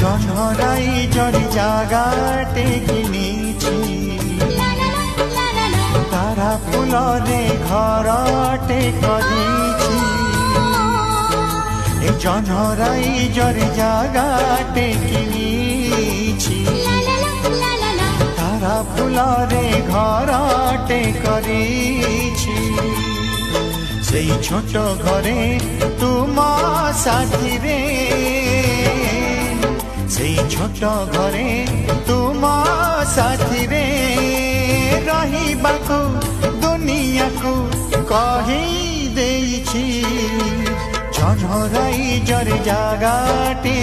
জনরাই জরি জাগাটে কিনিছি তারা ফুলরে ঘরটে করিছি এ জনরাই জরি জাগাটে কিনিছি তারা ফুলরে ঘরটে করিছি সেই ছোট ঘরে তুম সাথীরে সেই ছোট ঘরে তুম সাথীরে রহিবাকু দুনিয়াকু কহি ଦେଇছি জনরাই জরে জাগাটে